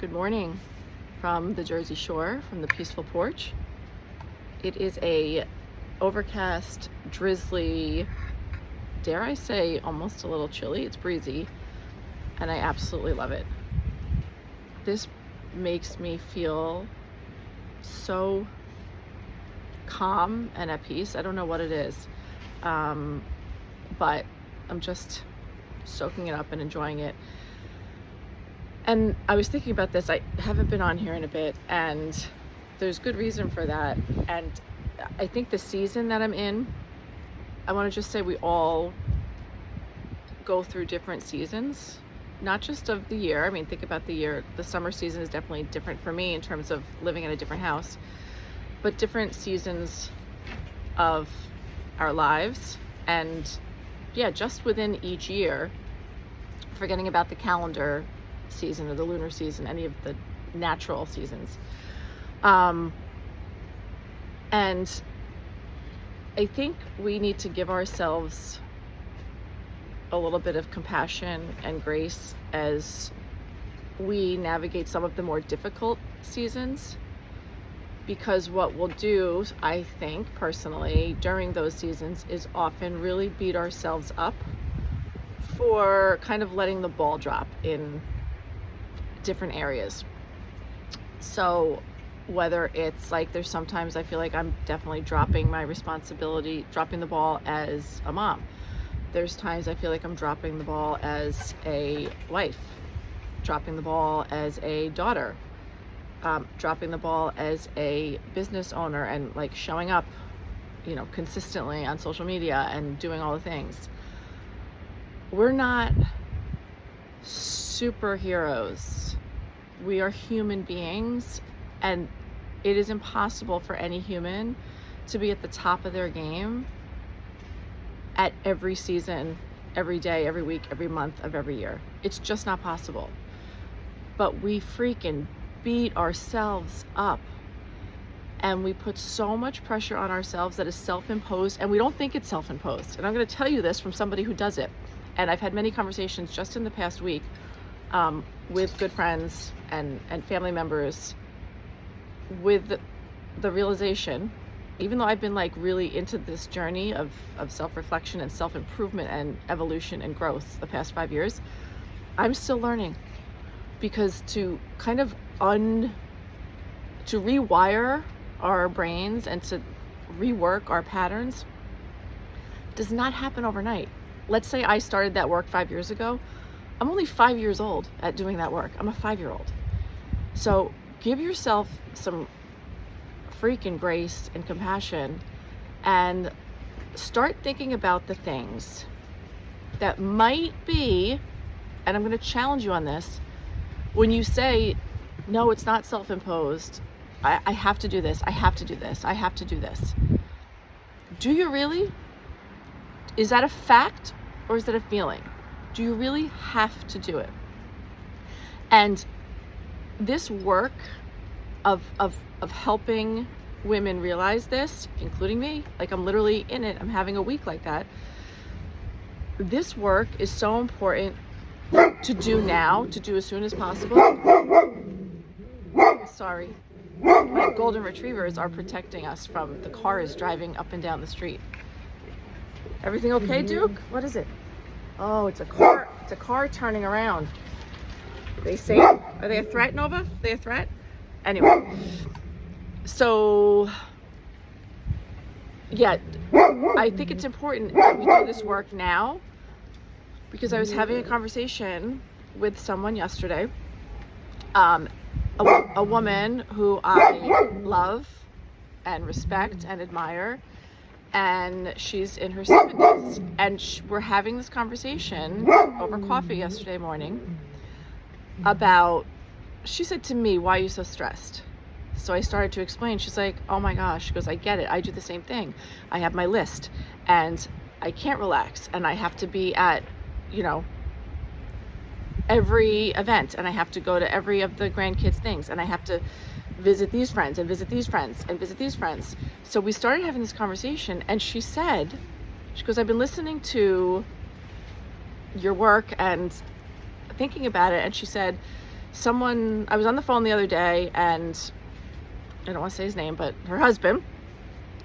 Good morning from the Jersey Shore, from the peaceful porch. It is a overcast, drizzly, dare I say, almost a little chilly. It's breezy, and I absolutely love it. This makes me feel so calm and at peace. I don't know what it is, but I'm just soaking it up and enjoying it. And I was thinking about this. I haven't been on here in a bit, and there's good reason for that. And I think the season that I'm in, I want to just say we all go through different seasons, not just of the year. I mean, think about the year. The summer season is definitely different for me in terms of living in a different house, but different seasons of our lives. And yeah, just within each year, forgetting about the calendar season or the lunar season, any of the natural seasons. And I think we need to give ourselves a little bit of compassion and grace as we navigate some of the more difficult seasons, because what we'll do, I think personally, during those seasons is often really beat ourselves up for kind of letting the ball drop in different areas. So whether it's like, there's sometimes I feel like I'm definitely dropping my responsibility, dropping the ball as a mom. There's times I feel like I'm dropping the ball as a wife, dropping the ball as a daughter, dropping the ball as a business owner, and like showing up, consistently on social media and doing all the things. We're not superheroes. We are human beings, and it is impossible for any human to be at the top of their game at every season, every day, every week, every month of every year. It's just not possible. But we freaking beat ourselves up, and we put so much pressure on ourselves that is self-imposed, and we don't think it's self-imposed. And I'm going to tell you this from somebody who does it. And I've had many conversations just in the past week with good friends and family members with the realization, even though I've been like really into this journey of self-reflection and self-improvement and evolution and growth the past 5 years, I'm still learning. Because to kind of to rewire our brains and to rework our patterns does not happen overnight. Let's say I started that work 5 years ago. I'm only 5 years old at doing that work. I'm a 5-year-old. So give yourself some freaking grace and compassion, and start thinking about the things that might be, and I'm going to challenge you on this, when you say, no, it's not self-imposed. I have to do this. I have to do this. I have to do this. Do you really? Is that a fact, or is that a feeling? Do you really have to do it? And this work of helping women realize this, including me, like I'm literally in it, I'm having a week like that. This work is so important to do now, to do as soon as possible. Sorry. My golden retrievers are protecting us from the cars driving up and down the street. Everything okay, Duke? What is it? Oh, it's a car. It's a car turning around. Are they safe? Are they a threat, Nova? Are they a threat? Anyway, so yeah, I think it's important that we do this work now, because I was having a conversation with someone yesterday, a woman who I love and respect and admire, and she's in her 70s, and we're having this conversation over coffee yesterday morning about, she said to me, why are you so stressed? So I started to explain. She's like, oh my gosh, she goes, I get it. I do the same thing. I have my list, and I can't relax, and I have to be at, every event, and I have to go to every of the grandkids' things, and I have to visit these friends and visit these friends and visit these friends. So we started having this conversation, and she goes, I've been listening to your work and thinking about it, and she said, I was on the phone the other day, and I don't want to say his name, but her husband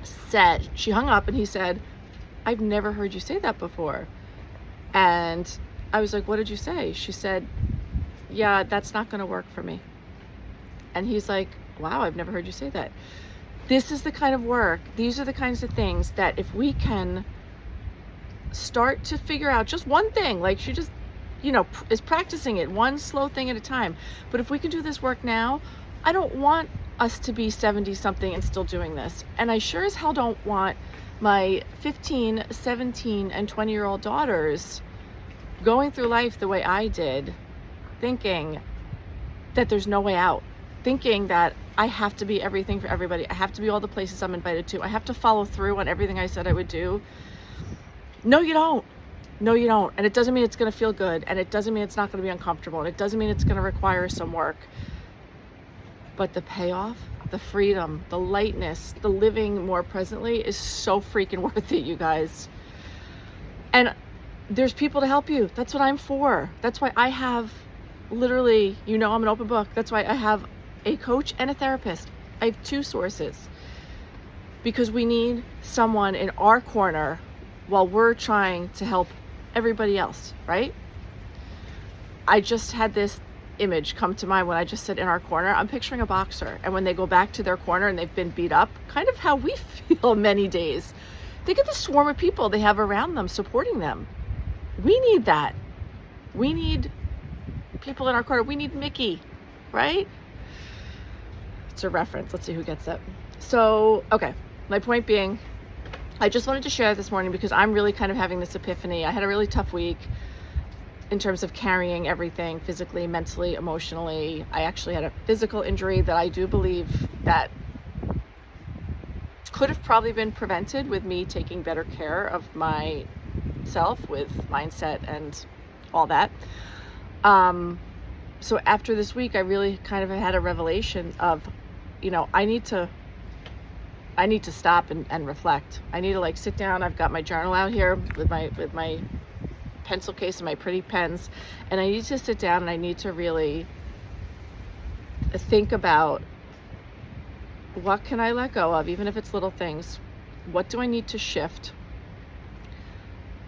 said, she hung up and he said, I've never heard you say that before. And I was like, what did you say? She said, yeah, that's not going to work for me. And he's like, wow, I've never heard you say that. This is the kind of work, these are the kinds of things that if we can start to figure out just one thing, like she just, is practicing it one slow thing at a time. But if we can do this work now, I don't want us to be 70 something and still doing this. And I sure as hell don't want my 15, 17, and 20-year-old daughters going through life the way I did, thinking that there's no way out, thinking that I have to be everything for everybody. I have to be all the places I'm invited to. I have to follow through on everything I said I would do. No, you don't. No, you don't. And it doesn't mean it's going to feel good. And it doesn't mean it's not going to be uncomfortable. And it doesn't mean it's going to require some work. But the payoff, the freedom, the lightness, the living more presently is so freaking worth it, you guys. And there's people to help you. That's what I'm for. That's why I have literally, I'm an open book. That's why I have a coach and a therapist. I have 2 sources, because we need someone in our corner while we're trying to help everybody else, right? I just had this image come to mind when I just said in our corner. I'm picturing a boxer, and when they go back to their corner and they've been beat up, kind of how we feel many days. Think of the swarm of people they have around them supporting them. We need that. We need people in our corner. We need Mickey, right? It's a reference. Let's see who gets it. So, okay. My point being, I just wanted to share this morning because I'm really kind of having this epiphany. I had a really tough week in terms of carrying everything physically, mentally, emotionally. I actually had a physical injury that I do believe that could have probably been prevented with me taking better care of myself with mindset and all that. So after this week, I really kind of had a revelation of, I need to stop and reflect. I need to sit down. I've got my journal out here with my pencil case and my pretty pens, and I need to sit down and I need to really think about, what can I let go of, even if it's little things? What do I need to shift?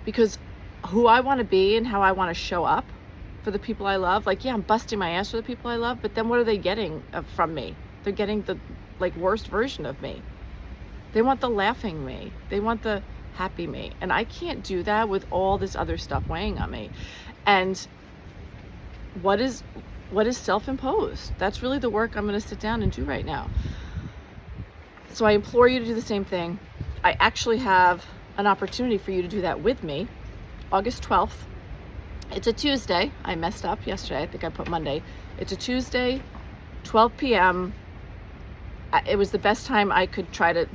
Because who I want to be and how I want to show up for the people I love, I'm busting my ass for the people I love, but then what are they getting from me? They're getting the worst version of me. They want the laughing me. They want the happy me. And I can't do that with all this other stuff weighing on me. And what is self-imposed? That's really the work I'm going to sit down and do right now. So I implore you to do the same thing. I actually have an opportunity for you to do that with me. August 12th. It's a Tuesday. I messed up yesterday. I think I put Monday. It's a Tuesday, 12 p.m. It was the best time I could try to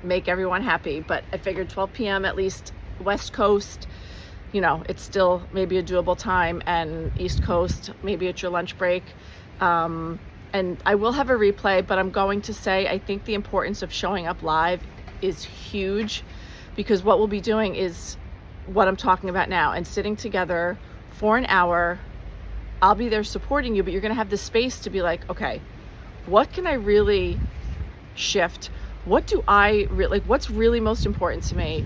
make everyone happy, but I figured 12 p.m. at least West Coast, it's still maybe a doable time, and East Coast, maybe it's your lunch break. And I will have a replay, but I'm going to say I think the importance of showing up live is huge, because what we'll be doing is what I'm talking about now, and sitting together for an hour. I'll be there supporting you, but you're going to have the space to be like, okay, what can I really shift? What do I really, what's really most important to me?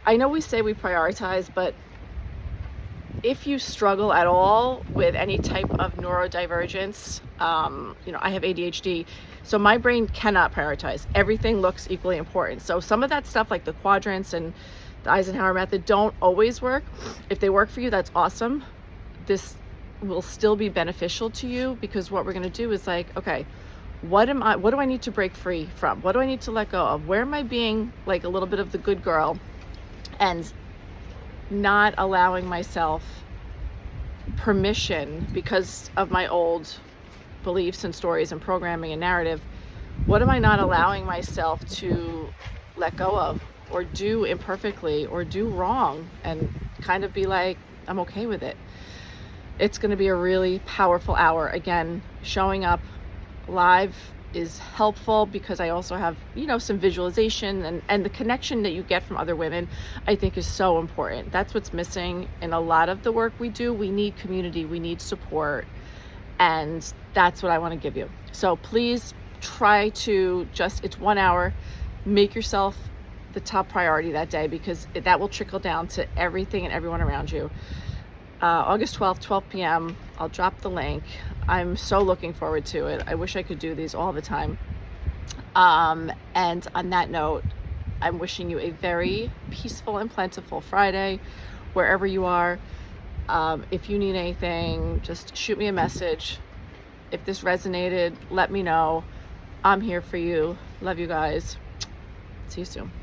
I know we say we prioritize, but if you struggle at all with any type of neurodivergence, I have ADHD, so my brain cannot prioritize. Everything looks equally important. So some of that stuff, like the quadrants and the Eisenhower method, don't always work. If they work for you, that's awesome. This will still be beneficial to you, because what we're going to do is okay, what do I need to break free from? What do I need to let go of? Where am I being a little bit of the good girl and not allowing myself permission because of my old beliefs and stories and programming and narrative? What am I not allowing myself to let go of, or do imperfectly, or do wrong, and kind of be I'm okay with it? It's going to be a really powerful hour. Again, showing up live is helpful because I also have, some visualization, and the connection that you get from other women, I think, is so important. That's what's missing in a lot of the work we do. We need community, we need support. And that's what I want to give you. So please try to it's 1 hour, make yourself the top priority that day, because that will trickle down to everything and everyone around you. August 12th, 12 p.m. I'll drop the link. I'm so looking forward to it. I wish I could do these all the time. And on that note, I'm wishing you a very peaceful and plentiful Friday, wherever you are. If you need anything, just shoot me a message. If this resonated, let me know. I'm here for you. Love you guys. See you soon.